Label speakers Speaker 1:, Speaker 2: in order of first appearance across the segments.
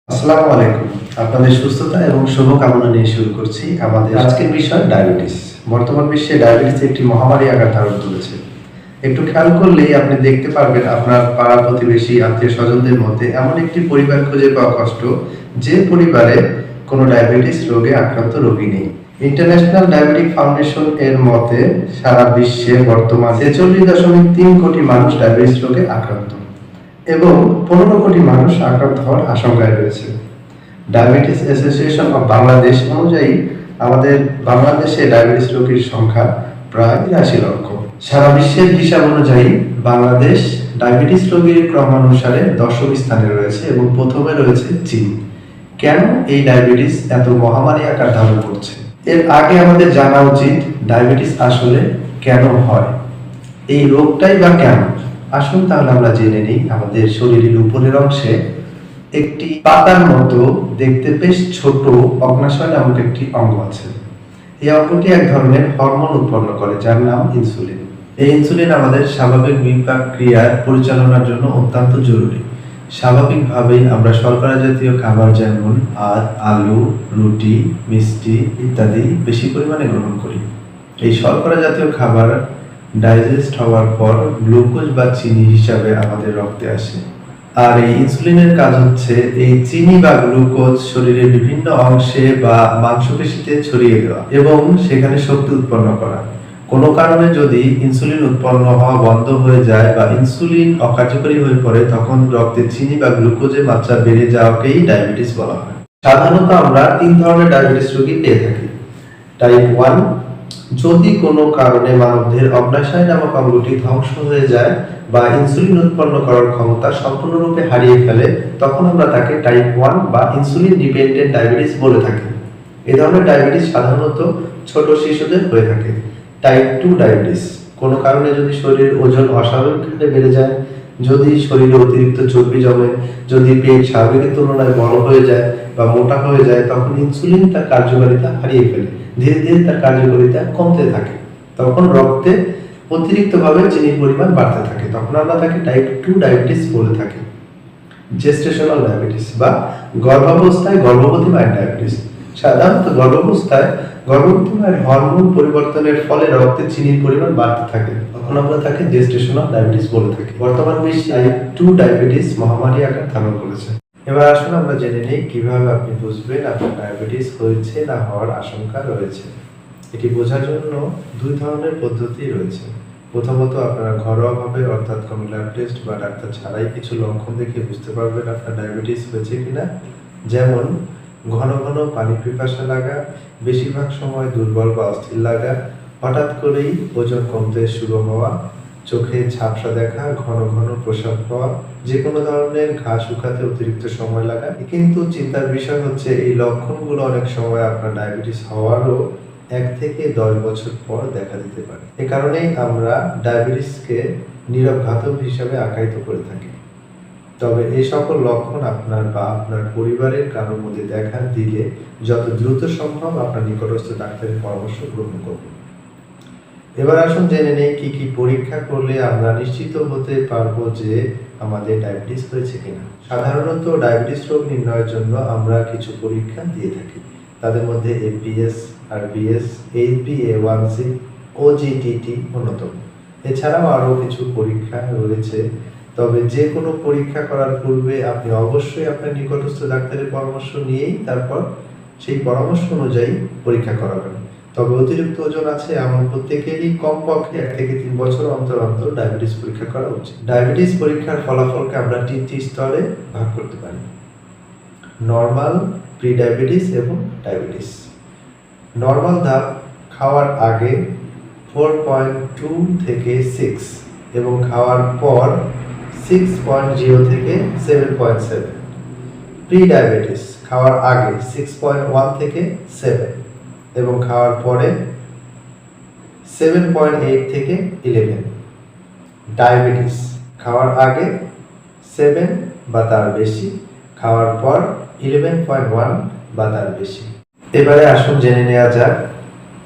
Speaker 1: আসসালামু আলাইকুম। আপনাদের সুস্থতা এবং শুভকামনা নিয়ে শুরু করছি আমাদের আজকের বিষয় ডায়াবেটিস। বর্তমান বিশ্বে ডায়াবেটিস একটি মহামারী আকার ধারণ করেছে। একটু খেয়াল করলেই আপনি দেখতে পারবেন আপনার পাড়া প্রতিবেশী, আত্মীয়-স্বজনদের মধ্যে এমন একটি পরিবার খুঁজে পাওয়া কষ্ট, যে পরিবারে কোনো ডায়াবেটিস রোগে আক্রান্ত রোগী নেই। ইন্টারন্যাশনাল ডায়াবেটিক ফাউন্ডেশন এর মতে সারা বিশ্বে বর্তমানে ৪৬.৩ কোটি মানুষ ডায়াবেটিস রোগে আক্রান্ত এবং ১৫ কোটি মানুষ আক্রান্ত হওয়ার আশঙ্কায় রয়েছে। ডায়াবেটিস অ্যাসোসিয়েশন অফ বাংলাদেশ অনুযায়ী আমাদের বাংলাদেশে ডায়াবেটিস রোগীর সংখ্যা প্রায় ৮৩ লক্ষ। সারা বিশ্বের হিসাব অনুযায়ী বাংলাদেশ ডায়াবেটিস রোগীর ক্রমানুসারে ১০ম স্থানে রয়েছে এবং প্রথমে রয়েছে চীন। কেন এই ডায়াবেটিস এত মহামারী আকার ধারণ করছে? এর আগে আমাদের জানা উচিত ডায়াবেটিস আসলে কেন হয়, এই রোগটাই বা কেন। আসুন তাহলে আমরা জেনে নিই। আমাদের শরীরের উপরের অংশে একটি পাতার মতো দেখতে বেশ ছোট অগ্ন্যাশয় নামক একটি অঙ্গ আছে। এই অঙ্গটি এক ধরনের হরমোন উৎপন্ন করে যার নাম ইনসুলিন। এই ইনসুলিন আমাদের স্বাভাবিক বিপাক ক্রিয়ার পরিচালনার জন্য অত্যন্ত জরুরি। স্বাভাবিকভাবেই আমরা শর্করা জাতীয় খাবার যেমন ভাত, আলু, রুটি, মিষ্টি ইত্যাদি বেশি পরিমাণে গ্রহণ করি। এই শর্করা জাতীয় খাবার ডাইজেস্ট হওয়ার পর গ্লুকোজ বা চিনি হিসাবে আমাদের রক্তে আসে। আর এই ইনসুলিনের কাজ হচ্ছে এই চিনি বা গ্লুকোজ শরীরের বিভিন্ন অংশে বা মাংসপেশিতে ছড়িয়ে দেওয়া এবং সেখানে শক্তি উৎপন্ন করা। কোনো কারণে যদি ইনসুলিন উৎপন্ন হওয়া বন্ধ হয়ে যায় বা ইনসুলিন অকার্যকরী হয়ে পড়ে, তখন রক্তে চিনি বা গ্লুকোজের মাত্রা বেড়ে যাওয়াকেই ডায়াবেটিস বলা হয়। সাধারণত আমরা ৩ ধরনের ডায়াবেটিস রোগী পেয়ে থাকি। টাইপ 1, যদি কোনো কারণে মানবদেহের অগ্ন্যাশয় নামক অঙ্গটি ধ্বংস হয়ে যায় বা ইনসুলিন উৎপন্ন করার ক্ষমতা সম্পূর্ণরূপে হারিয়ে ফেলে, তখন আমরা তাকে টাইপ 1 বা ইনসুলিন ডিপেন্ডেন্ট ডায়াবেটিস বলে থাকি। এই ধরনের ডায়াবেটিস সাধারণত ছোট শিশুদের হয়ে থাকে। টাইপ 2 ডায়াবেটিস, কোনো কারণে যদি শরীরের ওজন অস্বাভাবিকভাবে বেড়ে যায়, যদি শরীরে অতিরিক্ত চর্বি জমে, যদি পেট স্বাভাবিকের তুলনায় বড় হয়ে যায় বা মোটা হয়ে যায়, তখন ইনসুলিন তার কার্যকারিতা হারিয়ে ফেলে, ধীরে ধীরে তার কার্যকারিতা কমতে থাকে। তখন রক্তে অতিরিক্তভাবে চিনির পরিমাণ বাড়তে থাকে, তখন আমরা তাকে টাইপ 2 ডায়াবেটিস বলে থাকি। জেস্টেশনাল ডায়াবেটিস বা গর্ভাবস্থায় গর্ভবতী মায়ের ডায়াবেটিস, সাধারণত গর্ভবতী মায়ের হরমোন পরিবর্তনের ফলে রক্তে চিনির পরিমাণ বাড়তে থাকে, তখন আমরা তাকে জেস্টেশনাল ডায়াবেটিস বলে থাকি। বর্তমান বিশ্বে টাইপ 2 ডায়াবেটিস মহামারী আকার ধারণ করেছে। এবার আসুন আমরা জেনে নিই কিভাবে আপনি বুঝবেন আপনার ডায়াবেটিস হয়েছে না হওয়ার আশঙ্কা রয়েছে। এটি বোঝার জন্য 2 ধরনের পদ্ধতি রয়েছে। প্রথমত, আপনারা ঘরোয়াভাবে অর্থাৎ কোনো ল্যাব টেস্ট বা ডাক্তার ছাড়াই কিছু লক্ষণ দেখে বুঝতে পারবেন আপনার ডায়াবেটিস হয়েছে কিনা। যেমন ঘন ঘন পানি পিপাসা লাগা, বেশিরভাগ সময় দুর্বল বা অস্থির লাগা, হঠাৎ করেই ওজন কমতে শুরু হওয়া, চোখে ঝাপসা দেখা, ঘন ঘন প্রস্রাব হওয়া, যে কোনো ধরনের ঘা শুকাতে অতিরিক্ত সময় লাগা। কিন্তু চিন্তার বিষয় হচ্ছে এই লক্ষণগুলো অনেক সময় আপনার ডায়াবেটিস হওয়ারও 1 থেকে 10 বছর পর দেখা দিতে পারে। এ কারণেই আমরা ডায়াবেটিসকে নীরব ঘাতক হিসাবে আখ্যায়িত করে থাকি। তবে এই সকল লক্ষণ আপনার বা আপনার পরিবারের কারোর মধ্যে দেখা দিলে যত দ্রুত সম্ভব আপনার নিকটস্থ ডাক্তারের পরামর্শ গ্রহণ করুন। এবার আসুন জেনে নেই কি কি পরীক্ষা করলে আমরা নিশ্চিত হতে পারবো যে আমাদের ডায়াবেটিস হয়েছে কিনা। সাধারণত ডায়াবেটিস রোগ নির্ণয়ের জন্য আমরা কিছু পরীক্ষা দিয়ে থাকি। তাদের মধ্যে এপিএস, আরবিএস, HbA1c, OGTT অন্যতম। এছাড়াও আরও কিছু পরীক্ষা রয়েছে। তবে যে কোনো পরীক্ষা করার পূর্বে আপনি অবশ্যই আপনার নিকটস্থ ডাক্তারের পরামর্শ নিয়েই তারপর সেই পরামর্শ অনুযায়ী পরীক্ষা করাবেন। তবে অতিরিক্ত ওজন আছে এমন প্রত্যেকেরই কমপক্ষে 1 থেকে 3 বছর অন্তর অন্তর ডায়াবেটিস পরীক্ষা করা উচিত। ডায়াবেটিস পরীক্ষার ফলাফলকে আমরা 3টি স্তরে ভাগ করতে পারি: নরমাল, প্রি ডায়াবেটিস এবং ডায়াবেটিস। নরমাল ধাপ খাওয়ার আগে 4.2 থেকে 6 এবং খাওয়ার পর 6.0 থেকে 7.7। প্রি ডায়াবেটিস খাওয়ার আগে 6.1 থেকে 7 এবং খাওয়ার পরে 7.8 থেকে 11। ডায়াবেটিস খাওয়ার আগে 7 বা তার বেশি, খাওয়ার পর 11.1 বা তার বেশি। এবারে আসুন জেনে নেওয়া যাক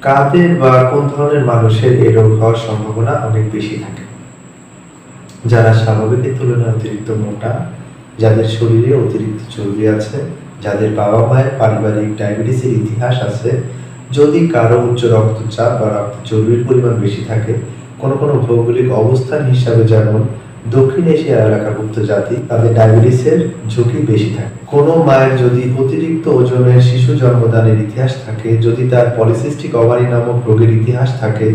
Speaker 1: কাদের বা কোন ধরনের মানুষের এই রোগ হওয়ার সম্ভাবনা অনেক বেশি থাকে। যারা স্বাভাবিকের তুলনায় অতিরিক্ত মোটা, যাদের শরীরে অতিরিক্ত চর্বি আছে, যাদের বাবা মায়ের পারিবারিক ডায়াবেটিসের ইতিহাস আছে, যদি কারো উচ্চ রক্তচাপ বা রক্তে চর্বির পরিমাণ বেশি থাকে, কোনো কোনো ভৌগোলিক অবস্থান হিসাবে যেমন দক্ষিণ এশিয়া এলাকাভুক্ত জাতি, তাদের ডায়াবেটিসের ঝুঁকি বেশি থাকে। কোনো মায়ের যদি অতিরিক্ত ওজনের শিশু জন্মদানের ইতিহাস থাকে, যদি তার পলিসিস্টিক ওভারি নামক রোগের ইতিহাস থাকে,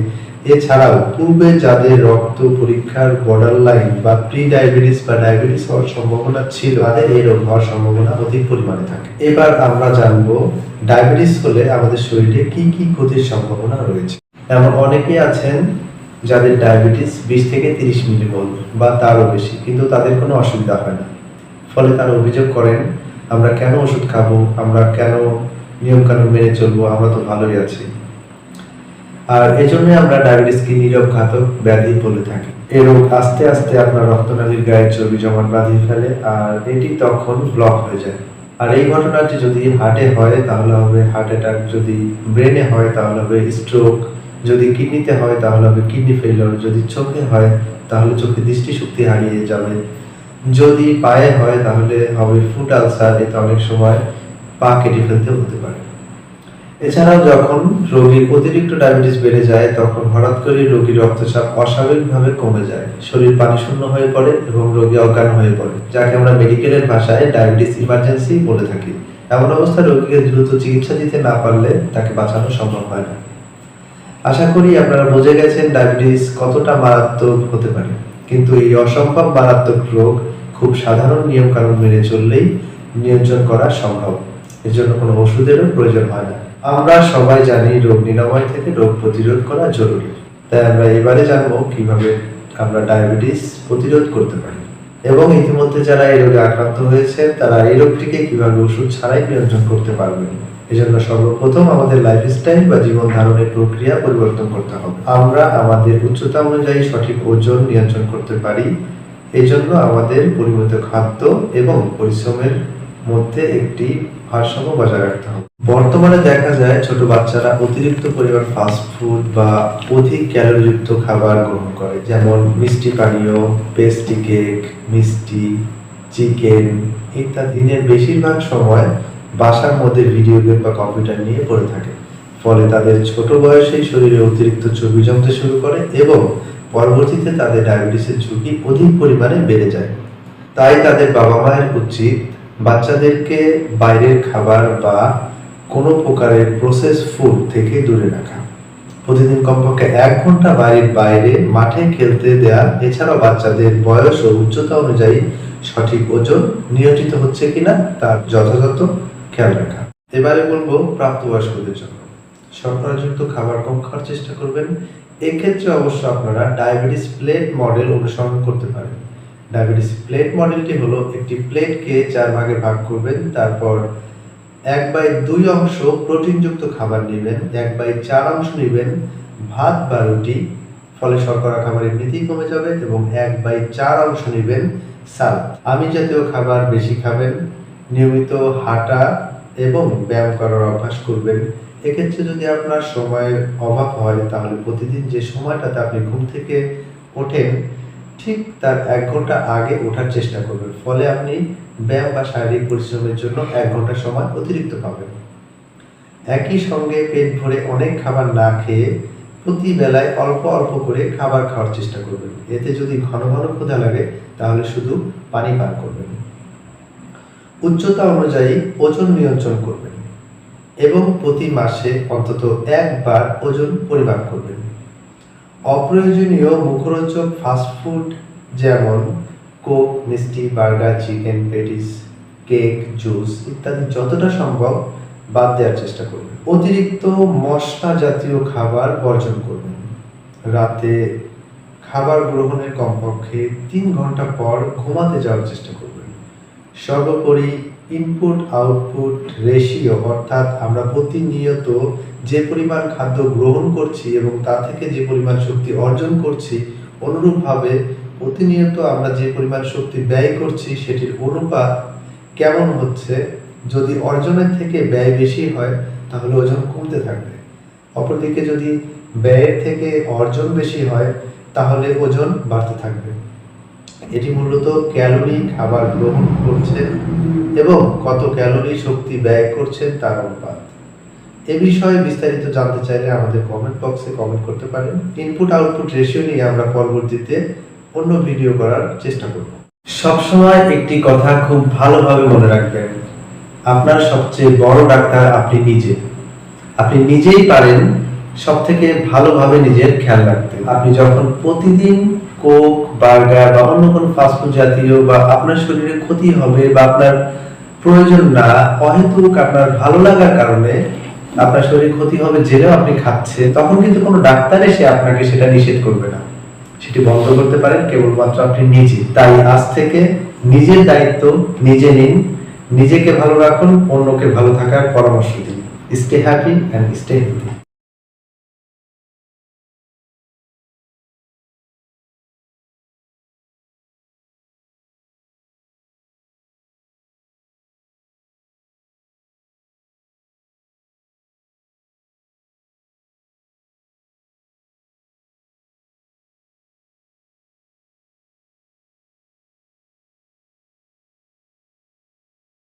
Speaker 1: এছাড়াও পূর্বে যাদের রক্ত পরীক্ষার বর্ডার লাইন বা প্রি ডায়াবেটিস বা ডায়াবেটিস হওয়ার সম্ভাবনা ছিল, তাদের এই রোগ হওয়ার সম্ভাবনা অধিক পরিমাণে থাকে। এবার আমরা জানবো ডায়াবেটিস হলে আমাদের শরীরে কি কি ক্ষতির সম্ভাবনা রয়েছে। এমন অনেকেই আছেন যাদের ডায়াবেটিস 20 থেকে 30 মিলিমোল বা তারও বেশি, কিন্তু তাদের কোনো অসুবিধা হয় না। ফলে তারা অভিযোগ করেন, আমরা কেন ওষুধ খাবো, আমরা কেন নিয়মকানুন মেনে চলবো, আমরা তো ভালোই আছি। আর এজন্য আমরা ডায়াবেটিসকে নীরব ঘাতক ব্যাধি বলে থাকি। এই রোগ আস্তে আস্তে আপনার রক্তনালীর গায়ে চর্বি জমাট বাঁধিয়ে ফেলে, আর এটি তখন ব্লক হয়ে যায়। আর এই ঘটনাটি যদি হার্টে হয় তাহলে হবে হার্ট অ্যাটাক, যদি ব্রেনে হয় তাহলে হবে স্ট্রোক, যদি কিডনিতে হয় তাহলে হবে কিডনি ফেলিওর, যদি চোখে হয় তাহলে চোখে দৃষ্টিশক্তি হারিয়ে যাবে, যদি পায়ে হয় তাহলে হবে ফুট আলসার, এতে অনেক সময় পা কেটে ফেলতে হতে পারে। এছাড়াও যখন রোগীর অতিরিক্ত ডায়াবেটিস বেড়ে যায় তখন হঠাৎ করে রোগীর রক্তচাপ অস্বাভাবিকভাবে কমে যায়, শরীর পানি শূন্য হয়ে পড়ে এবং রোগী অজ্ঞান হয়ে পড়ে, যাকে আমরা মেডিকেলের ভাষায় ডায়াবেটিস ইমার্জেন্সি বলে থাকি। এমন অবস্থায় রোগীকে দ্রুত চিকিৎসা দিতে না পারলে তাকে বাঁচানো সম্ভব হয় না। আশা করি আপনারা বুঝে গেছেন ডায়াবেটিস কতটা মারাত্মক হতে পারে, কিন্তু এই অসম্ভব মারাত্মক রোগ খুব সাধারণ নিয়ম কানুন মেনে চললেই নিয়ন্ত্রণ করা সম্ভব। এর জন্য কোনো ওষুধেরও প্রয়োজন হয় না। আমরা সবাই জানি রোগ নিরাময় থেকে রোগ প্রতিরোধ করা জরুরি। তাই আমরা এবারে জানবো কিভাবে আমরা ডায়াবেটিস প্রতিরোধ করতে পারি, এবং ইতিমধ্যে যারা এই রোগে আক্রান্ত হয়েছে তারা এই রোগটিকে কিভাবে ওষুধ ছাড়াই নিয়ন্ত্রণ করতে পারবেন। এজন্য সর্বপ্রথম আমাদের লাইফস্টাইল বা জীবন ধারণের প্রক্রিয়া পরিবর্তন করতে হবে। আমরা আমাদের উচ্চতা অনুযায়ী সঠিক ওজন নিয়ন্ত্রণ করতে পারি। এই জন্য আমাদের পরিমিত খাদ্য এবং পরিশ্রমের মধ্যে একটি ভারসাম্য বজায় রাখতে হবে। বর্তমানে দেখা যায় ছোট বাচ্চারা অতিরিক্ত পরিমাণ ফাস্ট ফুড বা অধিক ক্যালোরিযুক্ত খাবার গ্রহণ করে, যেমন মিষ্টি পানীয়, পেস্ট্রি কেক, মিষ্টি, চিকেন ইত্যাদি। দিনের বেশিরভাগ সময় বাসার মধ্যে ভিডিও গেম বা কম্পিউটার নিয়ে পড়ে থাকে, ফলে তাদের ছোট বয়সেই শরীরে অতিরিক্ত চর্বি জমতে শুরু করে এবং পরবর্তীতে তাদের ডায়াবেটিসের ঝুঁকি অধিক পরিমাণে বেড়ে যায়। তাই তাদের বাবা মায়ের উচিত বাচ্চাদেরকে বাইরের খাবার বা কোনো প্রকারের প্রসেস ফুড থেকে দূরে রাখা, প্রতিদিন কমপক্ষে 1 ঘন্টা বাড়ির বাইরে মাঠে খেলতে দেয়া, এছাড়াও বাচ্চাদের বয়স ও উচ্চতা অনুযায়ী সঠিক ওজন নিয়ন্ত্রিত হচ্ছে কিনা তার যথাযথ খেয়াল রাখা। এবারে বলবো প্রাপ্তবয়স্কদের জন্য শর্করাযুক্ত খাবার কম খাওয়ার চেষ্টা করবেন। এক্ষেত্রে অবশ্য আপনারা ডায়াবেটিস প্লেট মডেল অনুসরণ করতে পারেন। ডায়াবেটিস প্লেট মডেলটি হলো একটি প্লেটকে 4 ভাগে ভাগ করবেন, তারপর 1/2 অংশ প্রোটিনযুক্ত খাবার নেবেন, 1/4 অংশ নেবেন ভাত বা রুটি, ফলে শর্করা খাবার এমনিতেই কমে যাবে, এবং 1/4 অংশ নেবেন সালাদ। আমিষ জাতীয় খাবার বেশি খাবেন, নিয়মিত হাঁটা এবং ব্যায়াম করার অভ্যাস করবেন। এক্ষেত্রে যদি আপনার সময়ের অভাব হয় তাহলে প্রতিদিন যে সময়টাতে আপনি ঘুম থেকে ওঠেন ঠিক তার 1 ঘন্টা আগে ওঠার চেষ্টা করবেন, ফলে আপনি ব্যায়াম বা শারীরিক পরিশ্রমের জন্য 1 ঘন্টা সময় অতিরিক্ত পাবেন। একই সঙ্গে পেট ভরে অনেক খাবার না খেয়ে প্রতি বেলায় অল্প অল্প করে খাবার খাওয়ার চেষ্টা করবেন। এতে যদি ঘন ঘন ক্ষুধা লাগে তাহলে শুধু পানি পান করবেন। উচ্চতা অনুযায়ী ওজন নিয়ন্ত্রণ করবেন এবং প্রতি মাসে অন্তত 1 বার ওজন পরিমাপ করবেন। অপ্রয়োজনীয় মুখরোচক ফাস্ট ফুড যেমন কোক, মিষ্টি, burger, chicken patties, cake, juice ইত্যাদি যতটা সম্ভব বাদ দেওয়ার চেষ্টা করবেন। অতিরিক্ত মশলা জাতীয় খাবার বর্জন করবেন। রাতে খাবার গ্রহণের কমপক্ষে 3 ঘন্টা পর ঘুমাতে যাওয়ার চেষ্টা করবেন। সর্বোপরি ইনপুট আউটপুট রেশিও, অর্থাৎ আমরা প্রতিনিয়ত যে পরিমাণ খাদ্য গ্রহণ করছি এবং তা থেকে যে পরিমাণ শক্তি অর্জন করছি, অনুরূপভাবে প্রতিনিয়ত আমরা যে পরিমাণ শক্তি ব্যয় করছি সেটির অনুপাত কেমন হচ্ছে। যদি অর্জনের থেকে ব্যয় বেশি হয় তাহলে ওজন কমতে থাকবে, অপরদিকে যদি ব্যয়ের থেকে অর্জন বেশি হয় তাহলে ওজন বাড়তে থাকবে। এটি মূলত ক্যালোরি খাবার গ্রহণ করছেন এবং কত ক্যালোরি শক্তি ব্যয় করছেন তার অনুপাত। এ বিষয়ে বিস্তারিত জানতে চাইলে আমাদের কমেন্ট বক্সে কমেন্ট করতে পারেন। ইনপুট আউটপুট রেশিও নিয়ে আমরা পরবর্তীতে অন্য ভিডিও করার চেষ্টা করব। সবসময় একটি কথা খুব ভালোভাবে মনে রাখবেন, আপনার সবচেয়ে বড় ডাক্তার আপনি নিজে। আপনি নিজেই পারেন সবথেকে ভালোভাবে নিজের খেয়াল রাখতে। আপনি যখন প্রতিদিন কোক, বার্গার বা অন্য কোনো ফাস্টফুড জাতীয় বা আপনার শরীরে ক্ষতি হবে বা আপনার প্রয়োজন না, অহেতুক আপনার ভালো লাগার কারণে আপনার শরীরে ক্ষতি হবে জেনেও আপনি খাচ্ছেন, তখন কিন্তু কোনো ডাক্তার এসে আপনাকে সেটা নিষেধ করবে না। সেটি বন্ধ করতে পারেন কেবলমাত্র আপনি নিজে। তাই আজ থেকে নিজের দায়িত্ব নিজে নিন, নিজেকে ভালো রাখুন, অন্যকে ভালো থাকার পরামর্শ দিন। Stay happy and stay healthy.